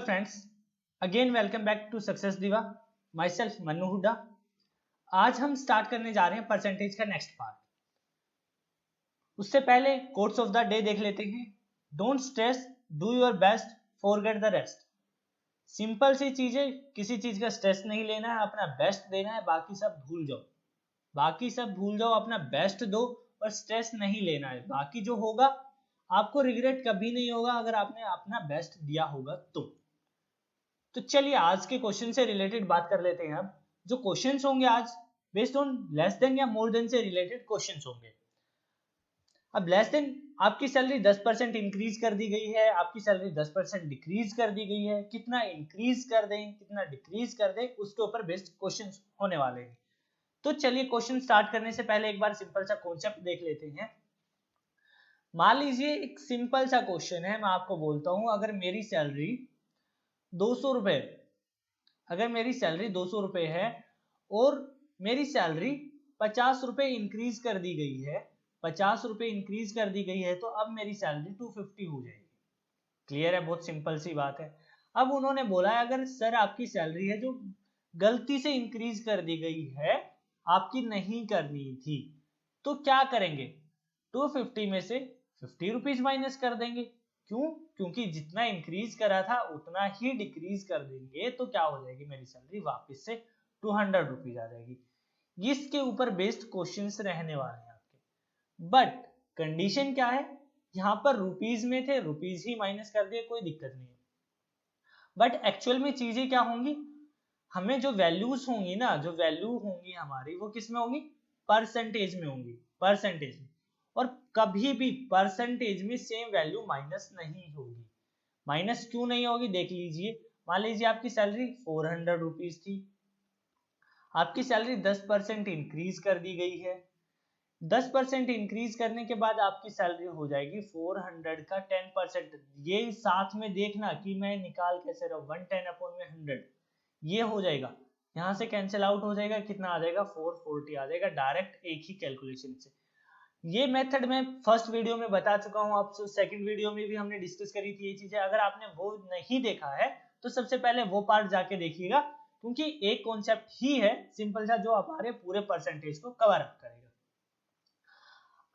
friends, again welcome back to Success Diva. Myself Manu Hooda. आज हम start करने जा रहे हैं परसेंटेज का नेक्स्ट पार्ट. उससे पहले कोट्स ऑफ द डे देख लेते हैं. Don't stress, do your best, forget the rest. Simple सी चीजें, किसी चीज का स्ट्रेस नहीं लेना है, अपना बेस्ट देना है, बाकी सब भूल जाओ. बाकी सब भूल जाओ, अपना बेस्ट दो और स्ट्रेस नहीं लेना है. बाकी जो होगा आपको रिग्रेट कभी नहीं होगा अगर आपने अपना बेस्ट दिया होगा तो चलिए आज के क्वेश्चन से रिलेटेड बात कर लेते हैं. अब जो क्वेश्चंस होंगे आज बेस्ड ऑन लेस देन या मोर देन से रिलेटेड क्वेश्चंस होंगे. अब लेस देन, आपकी सैलरी 10% इंक्रीज कर दी गई है, आपकी सैलरी 10% डिक्रीज कर दी गई है. कितना इंक्रीज कर दें, कितना डिक्रीज कर दें, उसके ऊपर बेस्ड क्वेश्चंस होने वाले हैं. तो चलिए क्वेश्चन स्टार्ट करने से पहले एक बार सिंपल सा कॉन्सेप्ट देख लेते हैं. मान लीजिए एक सिंपल सा क्वेश्चन है, मैं आपको बोलता हूं अगर मेरी सैलरी 200 रुपए, अगर मेरी सैलरी 200 रुपए है और मेरी सैलरी 50 रुपए इंक्रीज कर दी गई है, 50 रुपए इंक्रीज कर दी गई है, तो अब मेरी सैलरी 250 हो जाएगी. क्लियर है? बहुत सिंपल सी बात है. अब उन्होंने बोला है अगर सर आपकी सैलरी है जो गलती से इंक्रीज कर दी गई है, आपकी नहीं करनी थी, तो क्या करेंगे? 250 में से 50 रुपीज माइनस कर देंगे. क्यों? क्योंकि जितना इंक्रीज करा था उतना ही डिक्रीज कर देंगे, तो क्या हो जाएगी मेरी सैलरी वापस से 200 रुपीज आ जाएगी. इसके ऊपर बेस्ड क्वेश्चंस रहने वाले हैं आपके. बट कंडीशन क्या है? यहाँ पर रुपीज में थे, रुपीज ही माइनस कर दिए, कोई दिक्कत नहीं है. बट एक्चुअल में चीजें क्या होंगी, हमें जो वैल्यूज होंगी ना, जो वैल्यू होंगी हमारी, वो किस में होंगी? परसेंटेज में होंगी, परसेंटेज में. और कभी भी परसेंटेज में सेम वैल्यू माइनस नहीं होगी. माइनस क्यों नहीं होगी देख लीजिए. मान लीजिए आपकी सैलरी 400 रुपीज थी, आपकी सैलरी 10% इंक्रीज कर दी गई है. 10% इंक्रीज करने के बाद आपकी सैलरी हो जाएगी 400 का 10%. ये साथ में देखना कि मैं निकाल कैसे रहा हूं, 110 अपॉन में 100 ये हो जाएगा, यहां से कैंसिल आउट हो जाएगा. कितना आ जाएगा? 440 आ जाएगा डायरेक्ट एक ही कैलकुलेशन से. ये मेथड मैं फर्स्ट वीडियो में बता चुका हूं, आप सेकंड वीडियो में भी हमने डिस्कस करी थी ये चीजें. अगर आपने वो नहीं देखा है तो सबसे पहले वो पार्ट जाके देखिएगा, क्योंकि एक कॉन्सेप्ट ही है सिंपल सा जो हमारे पूरे परसेंटेज को कवर अप करेगा.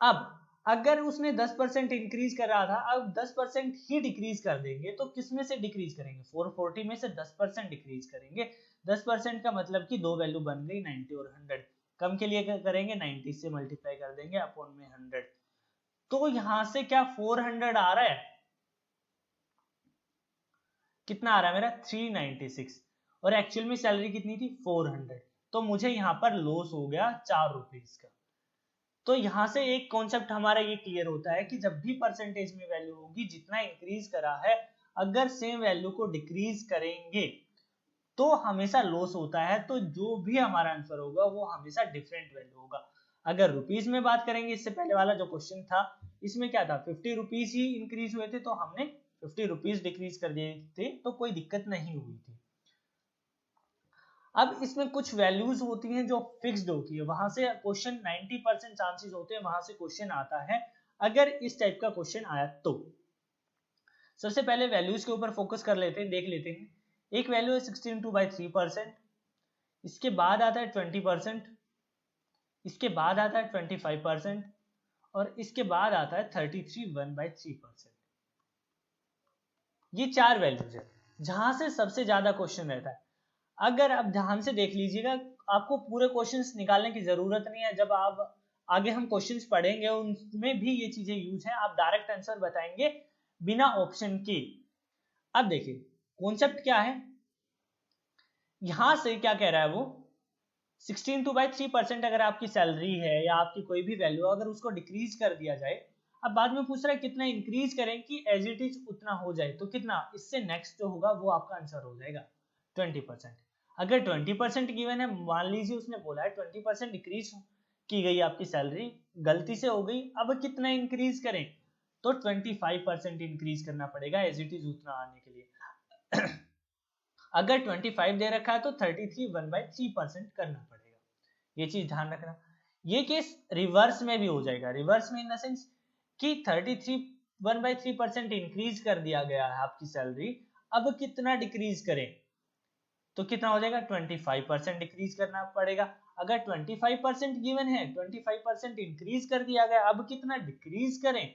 अब अगर उसने 10% इंक्रीज कर रहा था, अब 10% ही डिक्रीज कर देंगे, तो किसमें से डिक्रीज करेंगे? 440 में से 10% डिक्रीज करेंगे. 10% का मतलब कि दो वैल्यू बन गई 90 और 100. कम के लिए क्या करेंगे? 90 से मल्टीप्लाई कर देंगे अपॉन में 100. तो यहां से क्या 400 आ रहा है? कितना आ रहा है मेरा? 396. और एक्चुअल में सैलरी कितनी थी? 400. तो मुझे यहां पर लॉस हो गया 4 रुपीज का. तो यहां से एक कॉन्सेप्ट हमारा ये क्लियर होता है कि जब भी परसेंटेज में वैल्यू होगी, जितना इंक्रीज करा है, अगर सेम वैल्यू को डिक्रीज करेंगे तो हमेशा लॉस होता है. तो जो भी हमारा आंसर होगा वो हमेशा डिफरेंट वैल्यू होगा. अगर रुपीज में बात करेंगे, इससे पहले वाला जो क्वेश्चन था इसमें क्या था? 50 रुपीज ही इंक्रीज हुए थे, तो हमने 50 रुपीज डिक्रीज कर दिए थे, तो कोई दिक्कत नहीं हुई थी. अब इसमें कुछ वैल्यूज होती हैं जो फिक्स्ड होती है, वहां से क्वेश्चन 90% चांसेस होते हैं वहां से क्वेश्चन आता है. अगर इस टाइप का क्वेश्चन आया तो सबसे पहले वैल्यूज के ऊपर फोकस कर लेते हैं, देख लेते हैं. एक वैल्यू है 16/3%, इसके बाद आता है 20%, इसके बाद आता है 25% और इसके बाद आता है 33/1/3%. ये चार वैल्यूज है जहां से सबसे ज्यादा क्वेश्चन रहता है. अगर आप ध्यान से देख लीजिएगा, आपको पूरे क्वेश्चंस निकालने की जरूरत नहीं है. जब आप आगे हम क्वेश्चंस पढ़ेंगे उनमें भी ये चीजें यूज है, आप डायरेक्ट आंसर बताएंगे बिना ऑप्शन के. अब देखिए कॉन्सेप्ट क्या है, यहां से क्या कह रहा है वो, 16/3% अगर आपकी सैलरी है या आपकी कोई भी वैल्यू, अगर उसको डिक्रीज कर दिया जाए, अब बाद में पूछ रहा है कितना इंक्रीज करें कि एज इट इज उतना हो जाए, तो कितना, इससे नेक्स्ट जो होगा वो आपका आंसर हो जाएगा 20%. अगर 20% गिवन है, मान लीजिए उसने बोला है 20% डिक्रीज की गई आपकी सैलरी, गलती से हो गई, अब कितना इंक्रीज करें, तो 25% इंक्रीज करना पड़ेगा एज इट इज उतना आने के लिए. अगर 25 दे रखा है तो 33/1/3% करना पड़ेगा. ये चीज ध्यान रखना. ये केस रिवर्स में भी हो जाएगा. रिवर्स में इन द सेंस कि 33/1/3% इंक्रीज कर दिया गया है आपकी सैलरी, अब कितना डिक्रीज करें, तो कितना हो जाएगा 25% डिक्रीज करना पड़ेगा। अगर 25% गिवन है, 25% इंक्रीज कर दिया गया, अब कितना डिक्रीज करें,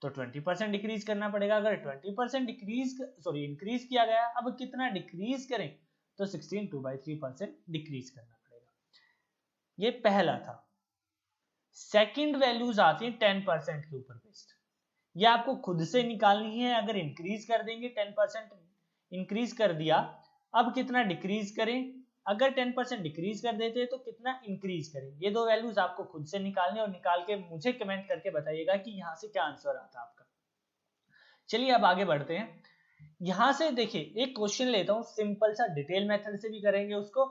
तो 20% डिक्रीज करना पड़ेगा। अगर 20% इंक्रीज किया गया, अब कितना डिक्रीज करें, तो 16 2/3% डिक्रीज करना पड़ेगा। ये पहला था। सेकंड वैल्यूज आती है 10% के ऊपर बेस्ड, ये आपको खुद से निकालनी है। अगर इंक्रीज कर देंगे 10% इंक्रीज कर दिया, अब कितना डिक्रीज करें, अगर 10% डिक्रीज कर देते हैं तो कितना इंक्रीज करें, ये दो वैल्यूज आपको खुद से निकालने और निकाल के मुझे कमेंट करके बताइएगा कि यहाँ से क्या आंसर आता है आपका। चलिए अब आगे बढ़ते हैं। यहां से देखिए एक क्वेश्चन लेता हूं, सिंपल सा, डिटेल मेथड से भी करेंगे उसको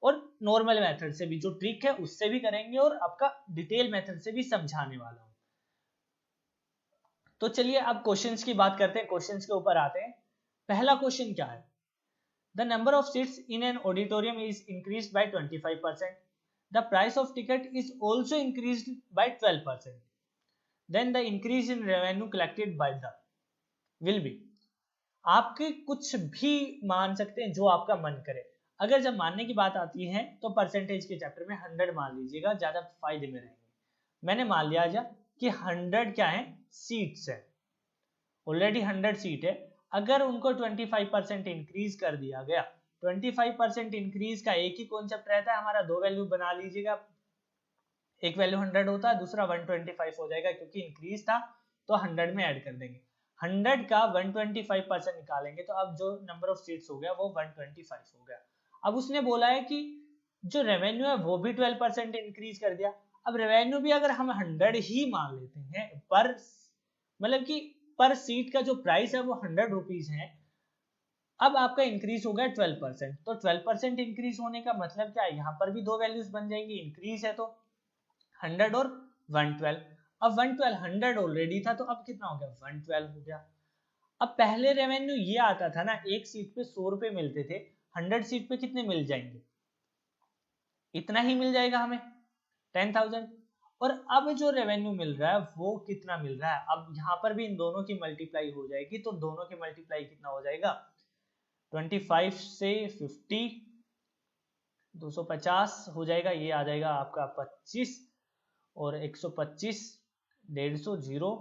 और नॉर्मल मेथड से भी, जो ट्रिक है उससे भी करेंगे और आपका डिटेल मेथड से भी समझाने वाला हूं। तो चलिए अब क्वेश्चंस की बात करते हैं, क्वेश्चंस के ऊपर आते हैं। पहला क्वेश्चन क्या है, the number of seats in an auditorium is increased by 25%, the price of ticket is also increased by 12%, then the increase in revenue collected by the will be. आपके कुछ भी मान सकते हैं जो आपका मन करे। अगर जब मानने की बात आती है तो परसेंटेज के चैप्टर में 100 मान लीजिएगा, ज्यादा फायदे में रहेंगे। मैंने मान लिया जा कि 100 क्या है, सीट्स है, ऑलरेडी 100 सीट है। अगर उनको 25% इंक्रीज कर दिया गया, 25% इंक्रीज का एक ही कॉन्सेप्ट रहता है हमारा, दो वैल्यू बना लीजिएगा, एक वैल्यू 100 होता है, दूसरा 125 हो जाएगा, क्योंकि इंक्रीज था तो 100 में ऐड कर देंगे। 100 का 125% निकालेंगे तो अब जो नंबर ऑफ सीट्स हो गया वो 125 हो गया। अब उसने बोला है कि जो रेवेन्यू है वो भी 12% इंक्रीज कर दिया। अब रेवेन्यू भी अगर हम 100 ही मान लेते हैं, पर मतलब कि पर सीट का जो प्राइस है वो 100 रुपीज है, अब आपका इंक्रीज हो गया 12%, तो 12% इंक्रीज होने का मतलब क्या है, यहाँ पर भी दो वैल्यूज बन जाएंगी, इंक्रीज है तो 100 और 112। अब 112 100 ऑलरेडी था तो अब कितना हो गया, 112 हो गया। अब पहले रेवेन्यू ये आता था ना, एक सीट पे 100 रुपए मिलते थे, 100 सीट पे कितने मिल जाएंगे, इतना ही मिल जाएगा हमें, 10,000। और अब जो रेवेन्यू मिल रहा है वो कितना मिल रहा है, अब यहाँ पर भी इन दोनों की मल्टीप्लाई हो जाएगी, तो दोनों की मल्टीप्लाई कितना हो जाएगा, 25 से 50 250 हो जाएगा, ये आ जाएगा आपका 25 और 125 150 जीरो,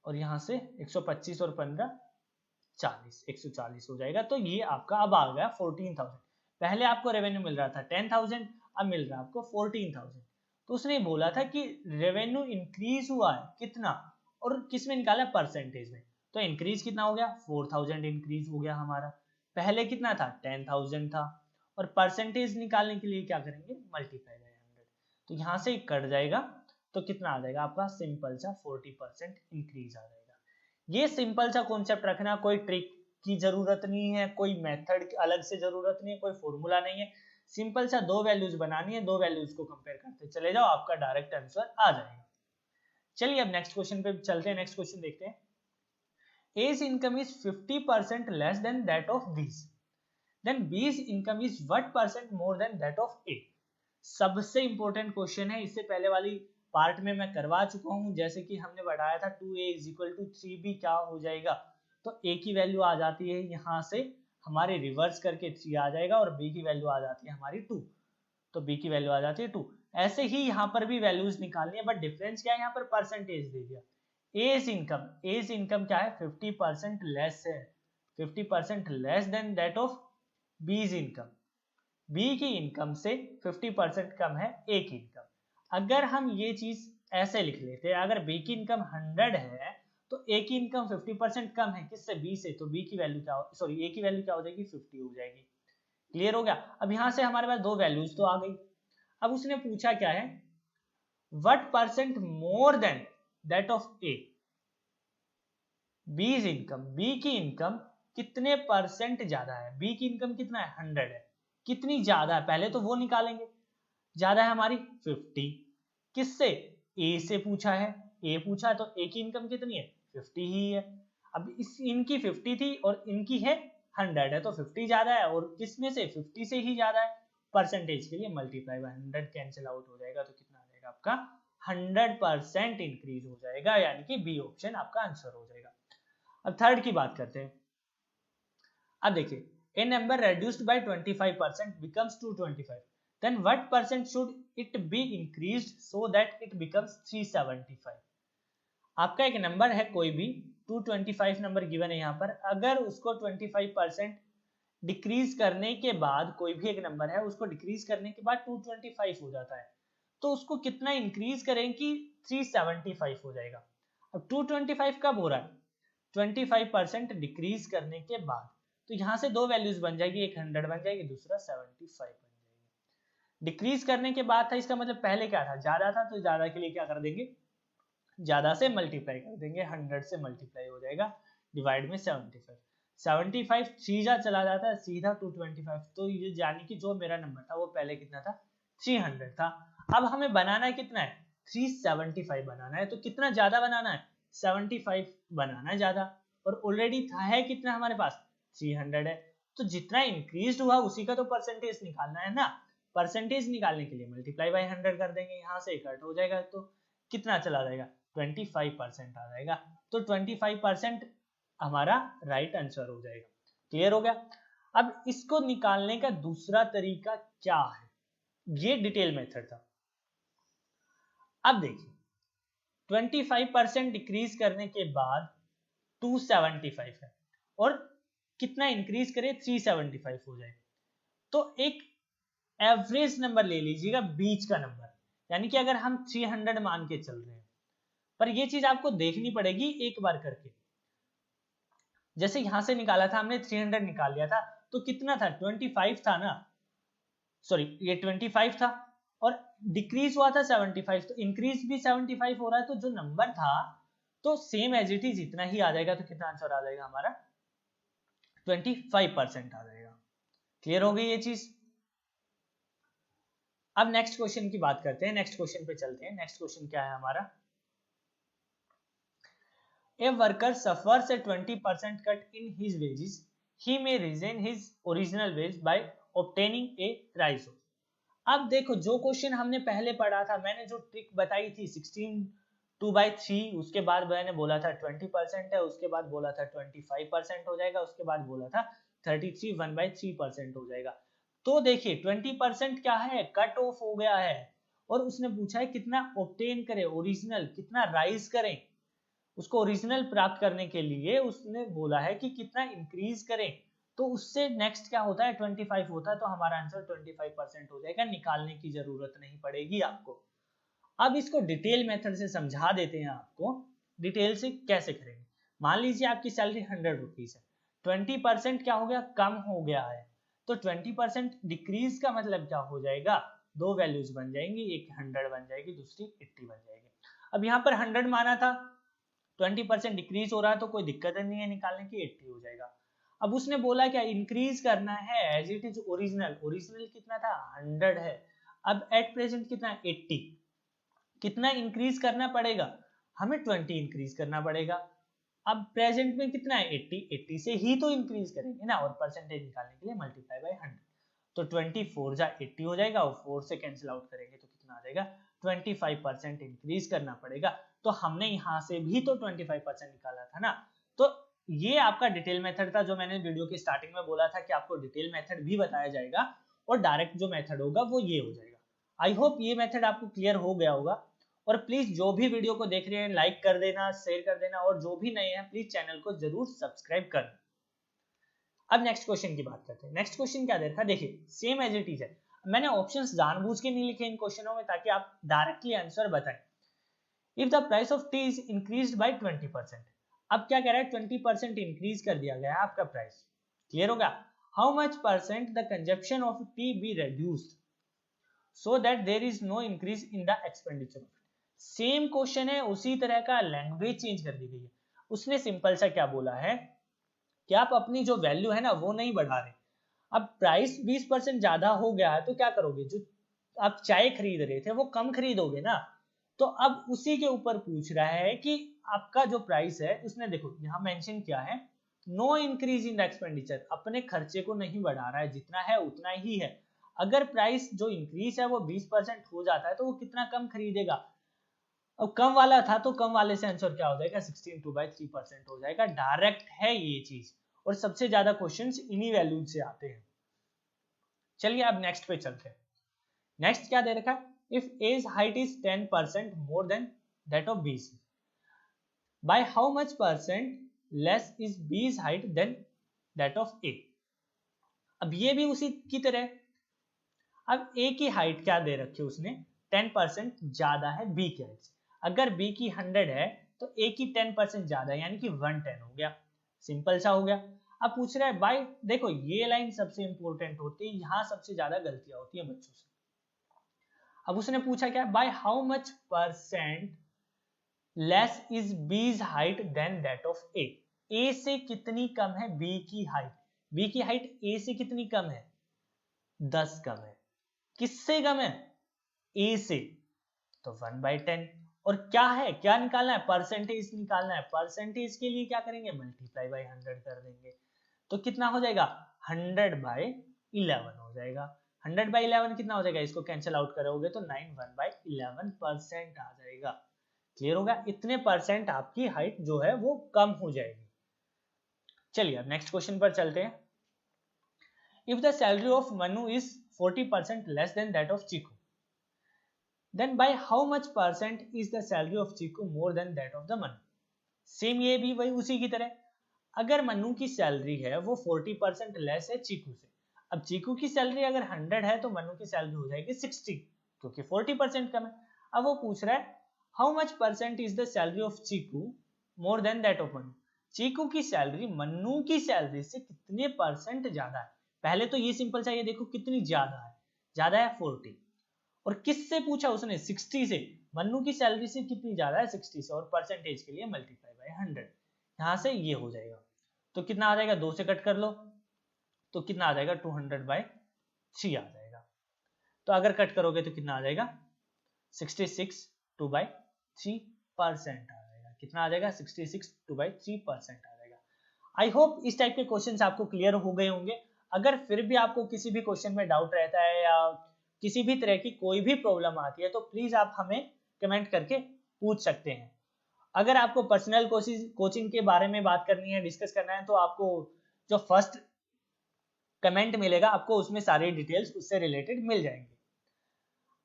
और यहां से 125 और 15 40 140 हो जाएगा। तो ये आपका अब आ गया 14,000। पहले आपको रेवेन्यू मिल रहा था 10,000, अब मिल रहा है आपको 14,000। तो उसने बोला था कि रेवेन्यू इंक्रीज हुआ है कितना, और किस में निकाला, परसेंटेज में। तो इंक्रीज कितना हो गया, 4,000 इंक्रीज हो गया हमारा। पहले कितना था, 10,000 था, और परसेंटेज निकालने के लिए क्या करेंगे, मल्टीप्लाई बाय 100। तो यहाँ से कट जाएगा तो कितना आ जाएगा आपका, सिंपल सा 40% इंक्रीज आ जाएगा। ये सिंपल सा कॉन्सेप्ट रखना, कोई ट्रिक की जरूरत नहीं है, कोई मेथड अलग से जरूरत नहीं है, कोई फॉर्मूला नहीं है, सिंपल सा दो वैल्यूज बनानी है, दो वैल्यूज को कंपेयर करते चले जाओ, आपका डायरेक्ट आंसर आ जाएगा। चलिए अब नेक्स्ट क्वेश्चन पे चलते हैं, नेक्स्ट क्वेश्चन देखते हैं। A's income is 50% less than that of B's, then B's income is what percent more than that of A? सबसे इंपॉर्टेंट क्वेश्चन है, इससे पहले वाली पार्ट में मैं करवा चुका हूं, जैसे कि हमने बढ़ाया था 2A = 3B, क्या हो जाएगा, तो A की वैल्यू आ जाती है यहाँ से हमारे रिवर्स करके 3 आ जाएगा, और B की वैल्यू आ जाती है हमारी 2, तो B की वैल्यू आ जाती है 2। ऐसे ही यहाँ पर भी वैल्यूज निकालनी है, बट डिफरेंस क्या है, यहाँ पर परसेंटेज दे दिया। एज इनकम क्या है, 50% लेस है, 50% less than that of B's income, B की इनकम से 50% कम है ए की इनकम। अगर हम ये चीज ऐसे लिख लेते हैं, अगर बी की इनकम 100 है तो ए की इनकम 50% कम है, किससे, बी से, तो बी की वैल्यू क्या, सॉरी ए की वैल्यू क्या हो जाएगी, 50 हो जाएगी। क्लियर हो गया। अब यहां से हमारे पास दो वैल्यूज तो आ गई। अब उसने पूछा क्या है, what percent more than that of A, B's income, B की इनकम कितने परसेंट ज्यादा है, बी की इनकम कितना है, 100 है, कितनी ज्यादा है, पहले तो वो निकालेंगे। ज्यादा है हमारी 50, किससे, ए से पूछा है, ए पूछा है तो ए की इनकम कितनी है, 50 ही है। अब इस इनकी 50 थी और इनकी है 100 है, तो 50 ज्यादा है, और किसमें से, 50 से ही ज्यादा है। परसेंटेज के लिए मल्टीप्लाई बाय 100 कैंसिल आउट हो जाएगा, तो कितना आ जाएगा आपका 100% इंक्रीज हो जाएगा, यानी कि बी ऑप्शन आपका आंसर हो जाएगा। अब थर्ड की बात करते हैं। अब देखिए, a number reduced by 25% becomes 225, then what percent should it be increased so that it becomes 375? आपका एक नंबर है कोई भी 225 नंबर गिवन है यहाँ पर, अगर उसको 25% डिक्रीज करने के बाद, कोई भी एक नंबर है उसको डिक्रीज करने के बाद 225 हो जाता है, तो उसको कितना इंक्रीज करें कि 375 हो जाएगा। अब 225 कब हो रहा है? 25% डिक्रीज करने के बाद, तो यहाँ से दो वैल्यूज बन जाएगी, एक 100 बन जाएगी, दूसरा 75 बन जाएगी। डिक्रीज करने के बाद था, इसका मतलब पहले क्या था, ज्यादा था, तो ज्यादा के लिए क्या कर देंगे, ज्यादा से मल्टीप्लाई कर देंगे, 100 से मल्टीप्लाई हो जाएगा, डिवाइड में 75, 75 सीधा चला जाता है सीधा 225, तो ये यानी कि जो मेरा नंबर था वो पहले कितना था, 300 था। अब हमें बनाना है कितना है, 375 बनाना है, तो कितना ज्यादा बनाना है, 75 बनाना है ज्यादा, और ऑलरेडी था है कितना हमारे पास, 300 है, तो जितना इंक्रीज हुआ उसी का तो परसेंटेज निकालना है ना, परसेंटेज निकालने के लिए मल्टीप्लाई बाय 100 कर देंगे, यहाँ से कट हो जाएगा, तो कितना चला जाएगा, 25% आ जाएगा, तो 25% हमारा राइट आंसर हो जाएगा। क्लियर हो गया? अब इसको निकालने का दूसरा तरीका क्या है, ये डिटेल मेथड था। अब देखिए 25% डिक्रीज करने के बाद 275 है, और कितना इंक्रीज करे, 375 हो जाए, तो एक एवरेज नंबर ले लीजिएगा, बीच का नंबर, यानी कि अगर हम 300 मान के चल रहे हैं, पर ये चीज आपको देखनी पड़ेगी एक बार करके। जैसे यहां से निकाला था हमने, 300 निकाल लिया था, तो कितना था, 25 था ना, सॉरी ये 25 था, और डिक्रीज हुआ था 75, तो इंक्रीज भी 75 हो रहा है, तो जो नंबर था तो सेम एज इट इज इतना ही आ जाएगा, तो कितना आंसर आ जाएगा हमारा, 25% आ जाएगा। क्लियर हो गई ये चीज? अब नेक्स्ट क्वेश्चन की बात करते हैं, नेक्स्ट क्वेश्चन पे चलते हैं। नेक्स्ट क्वेश्चन क्या है हमारा, A worker suffers a 20% cut in his wages, he may resign his original wage by obtaining a rise. अब देखो जो क्वेश्चन हमने पहले पढ़ा था, मैंने जो ट्रिक बताई थी 16 2/3, उसके बाद मैंने बोला था 20% है, उसके बाद बोला था 25% हो जाएगा, उसके बाद बोला था 33 1/3% हो जाएगा। तो देखिए 20% क्या है, कट ऑफ हो गया है, और उसने पूछा है कितना ऑब्टेन करें, ओरिजिनल कितना राइज करें, उसको ओरिजिनल प्राप्त करने के लिए उसने बोला है कि कितना इंक्रीज करें, तो उससे नेक्स्ट क्या होता है, 25 होता है, तो हमारा आंसर 25% हो जाएगा, निकालने की जरूरत नहीं पड़ेगी आपको। अब इसको डिटेल मेथड से समझा देते हैं आपको, डिटेल से कैसे करेंगे। मान लीजिए आपकी सैलरी 100 रुपीज है, 20% क्या हो गया, कम हो गया है, तो 20% डिक्रीज का मतलब क्या हो जाएगा, दो वैल्यूज बन जाएंगी, एक 100 बन जाएगी, दूसरी 80 बन जाएगी। अब यहाँ पर 100 माना था, 20% डिक्रीज हो रहा है, तो कोई दिक्कत नहीं है निकालने की, 80 हो जाएगा। अब उसने बोला क्या, इंक्रीज करना है as it is original, original कितना था, 100 है, अब एट प्रेजेंट कितना है, 80, कितना इंक्रीज करना पड़ेगा, हमें 20 इंक्रीज करना पड़ेगा। अब प्रेजेंट में कितना है, 80, 80 से ही तो इंक्रीज करेंगे ना, और परसेंटेज निकालने के लिए मल्टीप्लाई बाय 100, तो 24 जा 80 हो जाएगा, और 4 से कैंसिल आउट करेंगे तो कितना आ जाएगा, 25% इंक्रीज करना पड़ेगा। तो हमने यहाँ से भी तो 25% निकाला था ना, तो ये आपका डिटेल मेथड था, जो मैंने वीडियो की स्टार्टिंग में बोला था कि आपको डिटेल मेथड भी बताया जाएगा, और डायरेक्ट जो मेथड होगा वो ये हो जाएगा। आई होप ये मेथड आपको क्लियर हो गया होगा, और प्लीज जो भी वीडियो को देख रहे हैं लाइक कर देना, शेयर कर देना, और जो भी नए हैं प्लीज चैनल को जरूर सब्सक्राइब करना। अब नेक्स्ट क्वेश्चन की बात करते हैं। नेक्स्ट क्वेश्चन क्या दे रखा है, देखिए सेम एज इट इज है, मैंने ऑप्शंस जानबूझ के नहीं लिखे इन क्वेश्चनों में ताकि आप डायरेक्टली आंसर बताएं। If the price of T is increased bye 20%, अब क्या कह रहा है, 20% इंक्रीज कर दिया गया है आपका प्राइस। क्लियर होगा, how much percent the consumption of tea be reduced so that there is no increase in the expenditure. Same question है, उसी तरह का लैंग्वेज चेंज कर दी गई है। उसने सिंपल सा क्या बोला है कि आप अपनी जो वैल्यू है ना वो नहीं बढ़ा रहे, अब प्राइस 20% ज्यादा हो गया है, तो क्या करोगे, जो आप चाय खरीद रहे थे वो कम खरीदोगे ना, तो अब उसी के ऊपर पूछ रहा है कि आपका जो प्राइस है, उसने देखो यहाँ मेंशन किया है, no increase in the expenditure, अपने खर्चे को नहीं बढ़ा रहा है, जितना है उतना ही है। अगर प्राइस जो इंक्रीज है वो 20% हो जाता है, तो वो कितना कम खरीदेगा, अब कम वाला था तो कम वाले से आंसर क्या हो जाएगा 16 2/3% हो जाएगा। डायरेक्ट है ये चीज और सबसे ज्यादा क्वेश्चंस इन्हीं वैल्यूज से आते हैं। चलिए अब नेक्स्ट पे चलते हैं। नेक्स्ट क्या दे रखा है, if A's height is 10% more than that of B C, by how much percent less is B's height than that of A. अब ये भी उसी की तरह, अब ए की हाइट क्या दे रखी है उसने 10% ज्यादा है बी की हाइट से। अगर बी की 100 है तो ए की 10% ज्यादा है यानी कि 110 हो गया। सिंपल सा हो गया। अब पूछ रहा है बाय, देखो ये लाइन सबसे इंपॉर्टेंट होती है, यहां सबसे ज्यादा गलतियां होती है बच्चों से। अब उसने पूछा क्या, bye how much percent less is B's height than that of ए। ए से कितनी कम है बी की हाइट, बी की हाइट ए से कितनी कम है 10 कम है। किससे कम है, ए से, तो 1/10। और क्या है, क्या निकालना है, परसेंटेज निकालना है। परसेंटेज के लिए क्या करेंगे, मल्टीप्लाई बाय 100 कर देंगे। तो कितना हो जाएगा 100/11 हो जाएगा। 100/11 कितना हो जाएगा, इसको कैंसिल आउट करोगे तो 9 1/11% आ जाएगा। क्लियर होगा, इतने परसेंट आपकी हाइट जो है वो कम हो जाएगी। चलिए अब नेक्स्ट क्वेश्चन पर चलते हैं। If the salary of Manu is 40% less than that of Chiku, then by how much percent is the salary of Chiku more than that of the Manu। Same ये भी वही उसी की तरह, अगर मनु की सैलरी है वो 40% लेस है चीकू से। अब चीकू की सैलरी अगर 100 है तो मनु की सैलरी हो जाएगी 60 क्योंकि 40% कम है। अब वो पूछ रहा है how much percent is the salary of Chiku more than that of Manu. Chiku की सैलरी मनु की सैलरी से कितने परसेंट ज्यादा है। पहले तो ये सिंपल सा ये देखो कितनी ज्यादा है 40। और किससे पूछा उसने 60 से, मन्नू की सैलरी से कितनी ज्यादा है 60 से, और परसेंटेज के लिए मल्टीप्लाई बाय 100। यहां से ये हो जाएगा तो कितना आ जाएगा, 2 से कट कर लो तो कितना आ जाएगा 200/3 आ जाएगा। तो अगर कट करोगे तो कितना आ जाएगा 66 2/3% आ जाएगा। कितना आ जाएगा 66 2/3% आ जाएगा। आई होप इस टाइप के क्वेश्चन आपको क्लियर हो गए होंगे। अगर फिर भी आपको किसी भी क्वेश्चन में डाउट रहता है या किसी भी तरह की कोई भी प्रॉब्लम आती है तो प्लीज आप हमें कमेंट करके पूछ सकते हैं। अगर आपको पर्सनल कोचिंग के बारे में बात करनी है, डिस्कस करना है, तो आपको जो फर्स्ट कमेंट मिलेगा आपको उसमें सारी डिटेल्स उससे रिलेटेड मिल जाएंगे।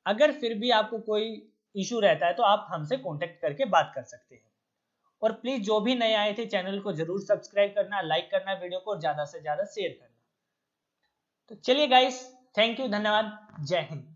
अगर फिर भी आपको कोई इशू रहता है तो आप हमसे कांटेक्ट करके बात कर सकते हैं। और प्लीज जो भी नए आए थे चैनल को जरूर सब्सक्राइब करना, लाइक करना वीडियो को, ज्यादा से ज्यादा शेयर करना। तो चलिए गाइस, थैंक यू, धन्यवाद, जय हिंद।